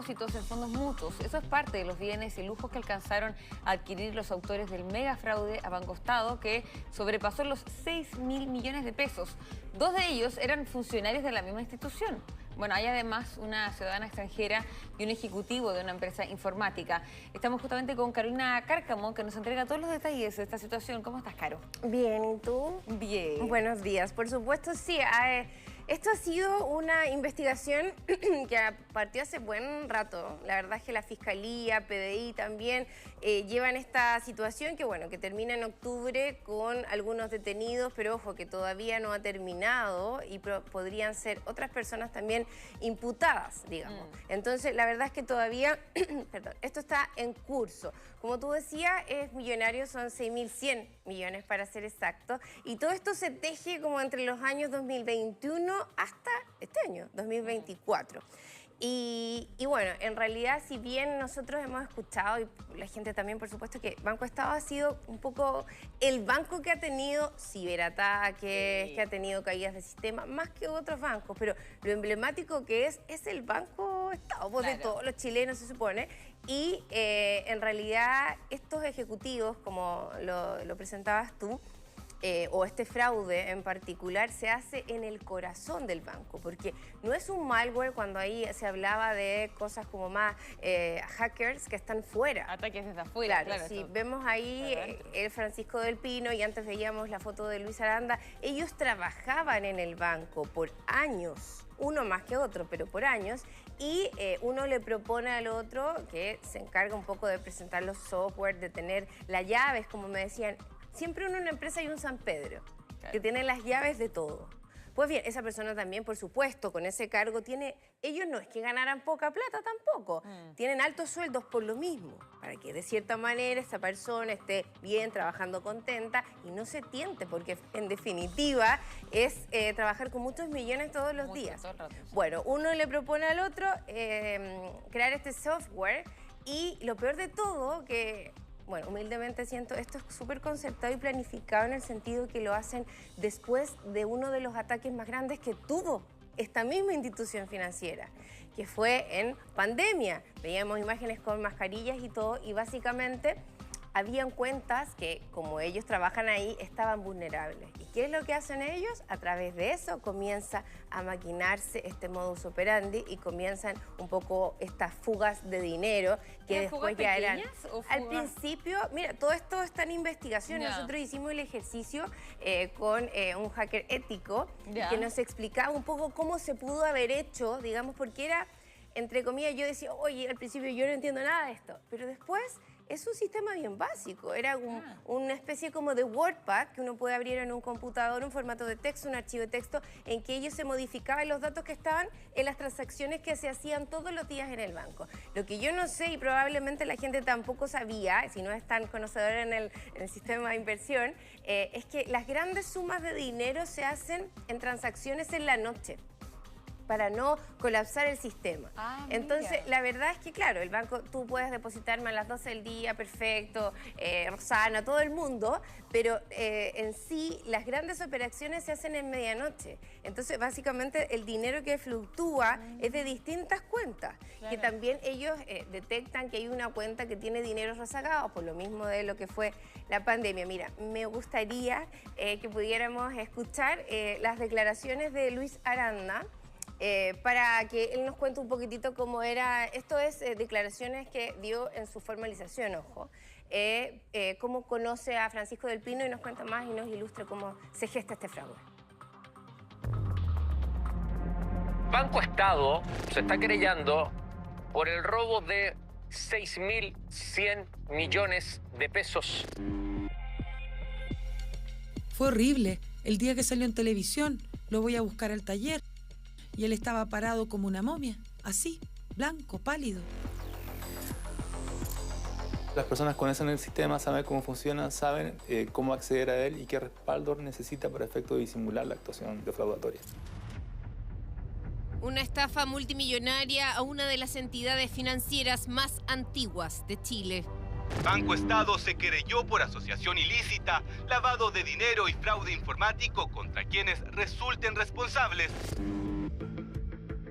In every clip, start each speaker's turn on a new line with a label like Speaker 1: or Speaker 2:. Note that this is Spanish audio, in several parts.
Speaker 1: depósitos en fondos mutuos. Eso es parte de los bienes y lujos que alcanzaron a adquirir los autores del mega fraude a Banco Estado, que sobrepasó los 6.000 millones de pesos. 2 de ellos eran funcionarios de la misma institución. Bueno, hay además una ciudadana extranjera y un ejecutivo de una empresa informática. Estamos justamente con Carolina Cárcamo, que nos entrega todos los detalles de esta situación. ¿Cómo estás, Caro?
Speaker 2: Bien, ¿y tú?
Speaker 1: Bien.
Speaker 2: Buenos días. Por supuesto, sí. Esto ha sido una investigación que partió hace buen rato. La verdad es que la Fiscalía, PDI también llevan esta situación que, bueno, que termina en octubre con algunos detenidos, pero ojo, que todavía no ha terminado y podrían ser otras personas también imputadas, digamos. Entonces, la verdad es que todavía, perdón, esto está en curso. Como tú decías, es millonario, son 6.100 millones para ser exacto. Y todo esto se teje como entre los años 2021 hasta este año, 2024. Y bueno, en realidad, si bien nosotros hemos escuchado, y la gente también, por supuesto, que Banco Estado ha sido un poco el banco que ha tenido ciberataques, que ha tenido caídas de sistema, más que otros bancos, pero lo emblemático que es el Banco Estado, pues, claro, de todos los chilenos, se supone. Y en realidad, estos ejecutivos, como lo presentabas tú, o este fraude en particular, se hace en el corazón del banco, porque no es un malware cuando ahí se hablaba de cosas como más hackers que están fuera.
Speaker 1: Ataques desde afuera,
Speaker 2: claro. Si vemos ahí el Francisco del Pino y antes veíamos la foto de Luis Aranda, ellos trabajaban en el banco por años. Uno más que otro, pero por años, y uno le propone al otro que se encarga un poco de presentar los software, de tener las llaves, como me decían. Siempre en una empresa hay un San Pedro, claro, que tiene las llaves de todo. Pues bien, esa persona también, por supuesto, con ese cargo ellos no es que ganaran poca plata tampoco, tienen altos sueldos por lo mismo, para que de cierta manera esta persona esté bien, trabajando contenta y no se tiente, porque en definitiva es trabajar con muchos millones todos los días. Todo el rato, sí. Bueno, uno le propone al otro crear este software y lo peor de todo que... Bueno, humildemente siento, esto es súper concertado y planificado en el sentido que lo hacen después de uno de los ataques más grandes que tuvo esta misma institución financiera, que fue en pandemia. Veíamos imágenes con mascarillas y todo, y básicamente habían cuentas que, como ellos trabajan ahí, estaban vulnerables. ¿Y qué es lo que hacen ellos? A través de eso comienza a maquinarse este modus operandi y comienzan un poco estas fugas de dinero que después ya eran... Al principio, mira, todo esto está en investigación. Nosotros hicimos el ejercicio con un hacker ético que nos explicaba un poco cómo se pudo haber hecho, digamos, porque era, entre comillas, yo decía, oye, al principio yo no entiendo nada de esto, pero después... Es un sistema bien básico, era una especie como de WordPad que uno puede abrir en un computador, un formato de texto, un archivo de texto, en que ellos se modificaban los datos que estaban en las transacciones que se hacían todos los días en el banco. Lo que yo no sé y probablemente la gente tampoco sabía, si no es tan conocedora en el sistema de inversión, es que las grandes sumas de dinero se hacen en transacciones en la noche, para no colapsar el sistema. Entonces, la verdad es que, claro, el banco, tú puedes depositarme a las 12 del día, perfecto, Rosana, todo el mundo, pero en sí, las grandes operaciones se hacen en medianoche. Entonces, básicamente, el dinero que fluctúa es de distintas cuentas, que también ellos detectan que hay una cuenta que tiene dinero rezagado, por lo mismo de lo que fue la pandemia. Mira, me gustaría que pudiéramos escuchar las declaraciones de Luis Aranda, para que él nos cuente un poquitito cómo era, esto es declaraciones que dio en su formalización, ojo, cómo conoce a Francisco del Pino y nos cuenta más y nos ilustra cómo se gesta este fraude.
Speaker 3: Banco Estado se está querellando por el robo de 6.100 millones de pesos.
Speaker 4: Fue horrible. El día que salió en televisión, lo voy a buscar al taller. Y él estaba parado como una momia, así, blanco, pálido.
Speaker 5: Las personas conocen el sistema, saben cómo funciona, saben cómo acceder a él y qué respaldo necesita para efecto de disimular la actuación defraudatoria.
Speaker 6: Una estafa multimillonaria a una de las entidades financieras más antiguas de Chile.
Speaker 7: Banco Estado se querelló por asociación ilícita, lavado de dinero y fraude informático contra quienes resulten responsables.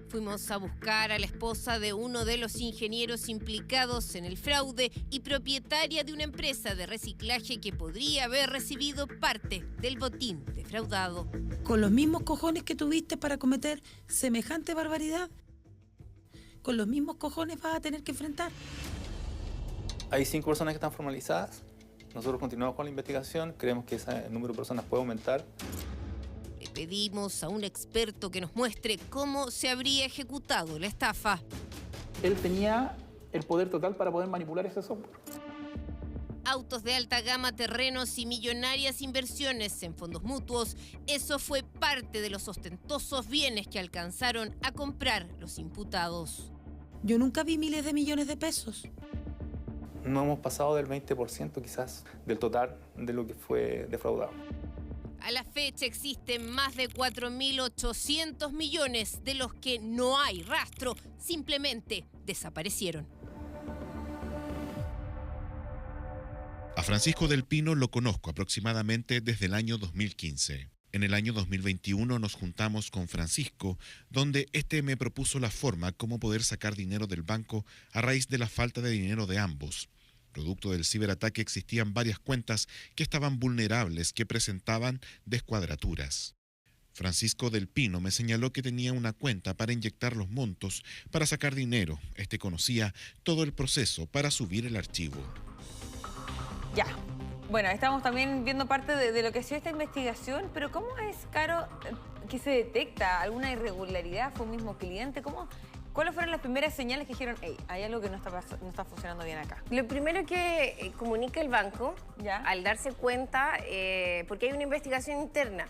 Speaker 6: Fuimos a buscar a la esposa de uno de los ingenieros implicados en el fraude y propietaria de una empresa de reciclaje que podría haber recibido parte del botín defraudado.
Speaker 4: ¿Con los mismos cojones que tuviste para cometer semejante barbaridad? ¿Con los mismos cojones vas a tener que enfrentar?
Speaker 5: Hay 5 personas que están formalizadas. Nosotros continuamos con la investigación. Creemos que ese número de personas puede aumentar.
Speaker 6: Le pedimos a un experto que nos muestre cómo se habría ejecutado la estafa.
Speaker 8: Él tenía el poder total para poder manipular ese software.
Speaker 6: Autos de alta gama, terrenos y millonarias inversiones en fondos mutuos. Eso fue parte de los ostentosos bienes que alcanzaron a comprar los imputados.
Speaker 4: Yo nunca vi miles de millones de pesos.
Speaker 5: No hemos pasado del 20% quizás del total de lo que fue defraudado.
Speaker 6: A la fecha existen más de 4.800 millones de los que no hay rastro, simplemente desaparecieron.
Speaker 9: A Francisco del Pino lo conozco aproximadamente desde el año 2015. En el año 2021 nos juntamos con Francisco, donde este me propuso la forma como poder sacar dinero del banco a raíz de la falta de dinero de ambos. Producto del ciberataque existían varias cuentas que estaban vulnerables, que presentaban descuadraturas. Francisco del Pino me señaló que tenía una cuenta para inyectar los montos, para sacar dinero. Este conocía todo el proceso para subir el archivo.
Speaker 1: Ya. Bueno, estamos también viendo parte de lo que ha sido esta investigación, pero ¿cómo es, Caro, que se detecta alguna irregularidad? ¿Fue un mismo cliente? ¿Cuáles fueron las primeras señales que dijeron, hey, hay algo que no está funcionando bien acá?
Speaker 2: Lo primero que comunica el banco,
Speaker 1: ¿ya?
Speaker 2: Al darse cuenta, porque hay una investigación interna.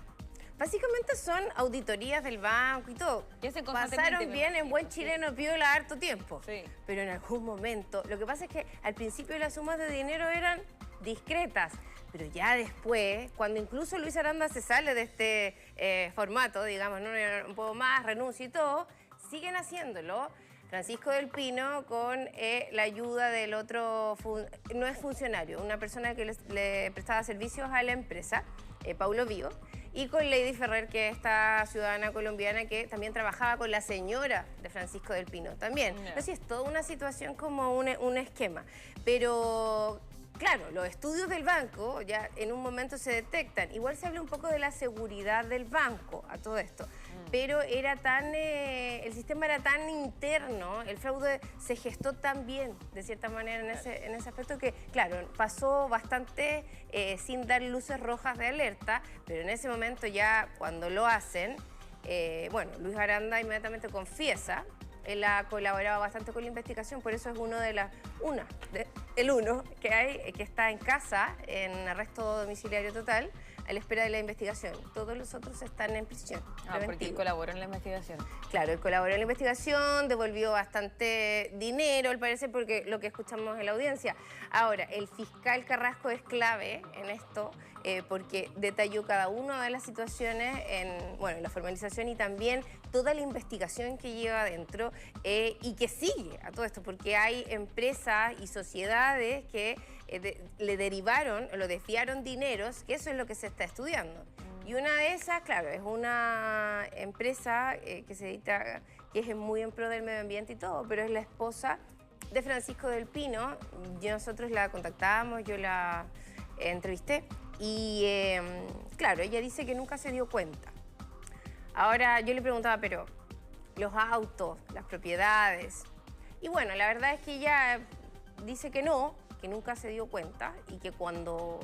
Speaker 2: Básicamente son auditorías del banco y todo. Pasaron bien en buen chileno piola harto tiempo.
Speaker 1: Sí.
Speaker 2: Pero en algún momento, lo que pasa es que al principio las sumas de dinero eran discretas, pero ya después, cuando incluso Luis Aranda se sale de este formato, digamos, no un poco más, renuncia y todo, siguen haciéndolo. Francisco del Pino con la ayuda del otro, no es funcionario, una persona que le prestaba servicios a la empresa, Paulo Vivo, y con Lady Ferrer, que es esta ciudadana colombiana que también trabajaba con la señora de Francisco del Pino también.
Speaker 1: Yeah.
Speaker 2: Entonces es toda una situación como un esquema, pero... Claro, los estudios del banco ya en un momento se detectan. Igual se habla un poco de la seguridad del banco a todo esto. Pero era el sistema era tan interno, el fraude se gestó tan bien, de cierta manera, en ese aspecto que, claro, pasó bastante sin dar luces rojas de alerta, pero en ese momento ya cuando lo hacen, bueno, Luis Aranda inmediatamente confiesa. Él ha colaborado bastante con la investigación, por eso es el uno que hay, que está en casa, en arresto domiciliario total, a la espera de la investigación. Todos los otros están en prisión.
Speaker 1: Porque él colaboró en la investigación.
Speaker 2: Claro, él colaboró en la investigación, devolvió bastante dinero, al parecer, porque lo que escuchamos en la audiencia. Ahora, el fiscal Carrasco es clave en esto, porque detalló cada una de las situaciones en la formalización y también toda la investigación que lleva adentro y que sigue a todo esto, porque hay empresas y sociedades que le derivaron, lo desviaron dineros, que eso es lo que se está estudiando. Y una de esas, claro, es una empresa que se dedica, que es muy en pro del medio ambiente y todo, pero es la esposa de Francisco del Pino. Nosotros la contactamos, yo la entrevisté y, claro, ella dice que nunca se dio cuenta. Ahora, yo le preguntaba, pero los autos, las propiedades... Y bueno, la verdad es que ella dice que no, que nunca se dio cuenta y que cuando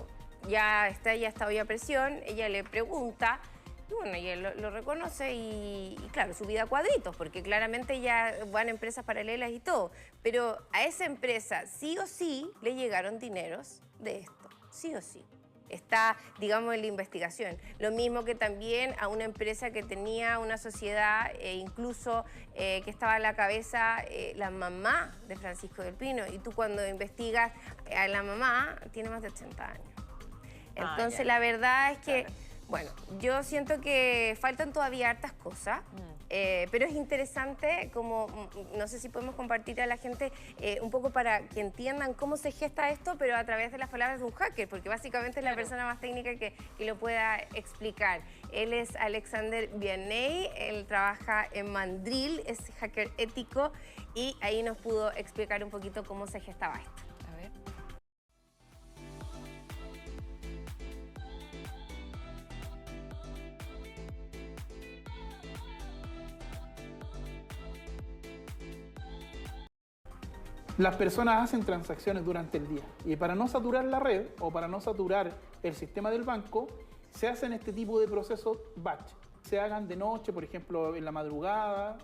Speaker 2: ya estaba a presión, ella le pregunta, y bueno, ella lo reconoce y claro, su vida a cuadritos, porque claramente ya van a empresas paralelas y todo, pero a esa empresa sí o sí le llegaron dineros de esto, sí o sí. Está, digamos, en la investigación. Lo mismo que también a una empresa que tenía una sociedad, incluso que estaba a la cabeza la mamá de Francisco del Pino. Y tú cuando investigas a la mamá, tiene más de 80 años. Entonces, la verdad es que, bueno, yo siento que faltan todavía hartas cosas. Pero es interesante, como no sé si podemos compartir a la gente un poco para que entiendan cómo se gesta esto, pero a través de las palabras de un hacker, porque básicamente es la persona más técnica que lo pueda explicar. Él es Alexander Vianney, él trabaja en Mandrill, es hacker ético y ahí nos pudo explicar un poquito cómo se gestaba esto.
Speaker 1: A ver.
Speaker 8: Las personas hacen transacciones durante el día y para no saturar la red o para no saturar el sistema del banco, se hacen este tipo de procesos batch. Se hagan de noche, por ejemplo, en la madrugada.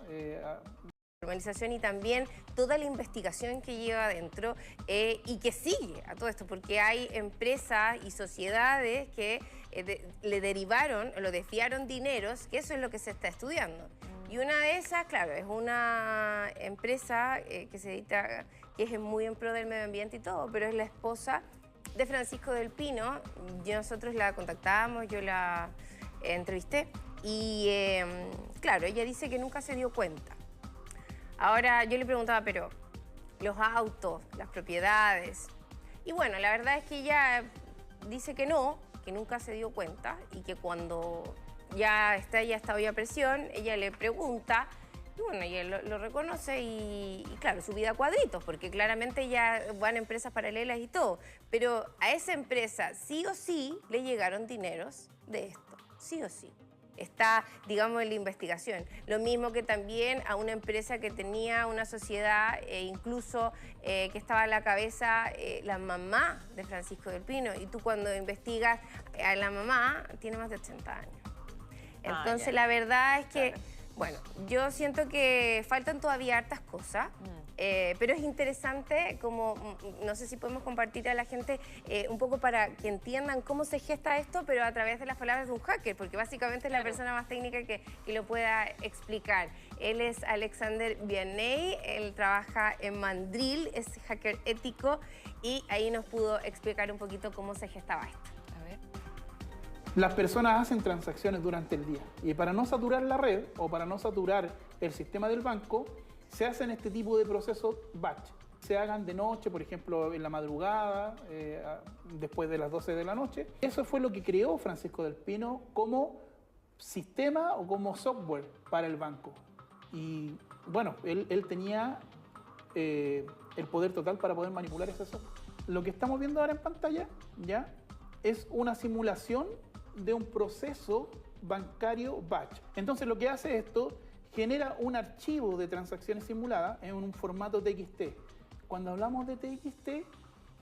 Speaker 2: Organización y también toda la investigación que lleva adentro y que sigue a todo esto, porque hay empresas y sociedades que le derivaron, lo desviaron dineros, que eso es lo que se está estudiando. Y una de esas, claro, es una empresa que se dedica, que es muy en pro del medio ambiente y todo, pero es la esposa de Francisco del Pino. Nosotros la contactamos, yo la entrevisté y claro, ella dice que nunca se dio cuenta. Ahora yo le preguntaba, pero los autos, las propiedades, y bueno, la verdad es que ella dice que no, que nunca se dio cuenta y que cuando ya está hoy a presión, ella le pregunta, y bueno, ella lo reconoce y claro, su vida a cuadritos, porque claramente ya van a empresas paralelas y todo, pero a esa empresa sí o sí le llegaron dineros de esto, sí o sí. Está, digamos, en la investigación. Lo mismo que también a una empresa que tenía una sociedad, incluso que estaba a la cabeza la mamá de Francisco del Pino, y tú cuando investigas a la mamá tiene más de 80 años. Entonces la verdad es que, bueno, yo siento que faltan todavía hartas cosas, pero es interesante, como no sé si podemos compartir a la gente un poco para que entiendan cómo se gesta esto, pero a través de las palabras de un hacker, porque básicamente es la persona más técnica que lo pueda explicar. Él es Alexander Vianney, él trabaja en Mandrill, es hacker ético y ahí nos pudo explicar un poquito cómo se gestaba esto.
Speaker 8: Las personas hacen transacciones durante el día y para no saturar la red o para no saturar el sistema del banco, se hacen este tipo de procesos batch. Se hagan de noche, por ejemplo, en la madrugada, después de las 12 de la noche. Eso fue lo que creó Francisco del Pino como sistema o como software para el banco. Y bueno, él tenía el poder total para poder manipular ese software. Lo que estamos viendo ahora en pantalla ya es una simulación de un proceso bancario batch. Entonces lo que hace esto, genera un archivo de transacciones simuladas en un formato TXT. Cuando hablamos de TXT,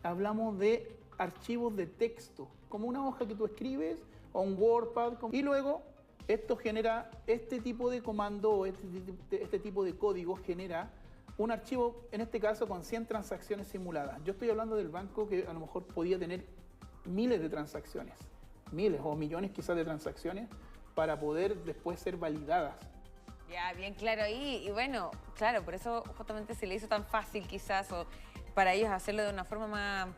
Speaker 8: hablamos de archivos de texto, como una hoja que tú escribes o un WordPad. Y luego esto genera este tipo de comando o este tipo de código genera un archivo, en este caso con 100 transacciones simuladas. Yo estoy hablando del banco que a lo mejor podía tener miles de transacciones, miles o millones quizás de transacciones para poder después ser validadas.
Speaker 1: Ya, bien claro ahí. Y bueno, claro, por eso justamente se le hizo tan fácil quizás, o para ellos hacerlo de una forma más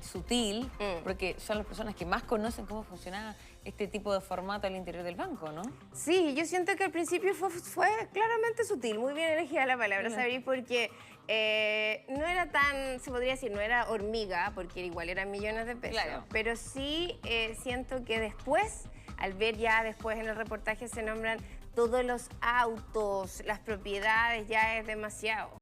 Speaker 1: sutil, porque son las personas que más conocen cómo funciona este tipo de formato al interior del banco, ¿no?
Speaker 2: Sí, yo siento que al principio fue claramente sutil, muy bien elegida la palabra, Sabri, porque no era tan, se podría decir, no era hormiga, porque igual eran millones de pesos, claro. Pero sí siento que después, al ver ya después en el reportaje se nombran todos los autos, las propiedades, ya es demasiado.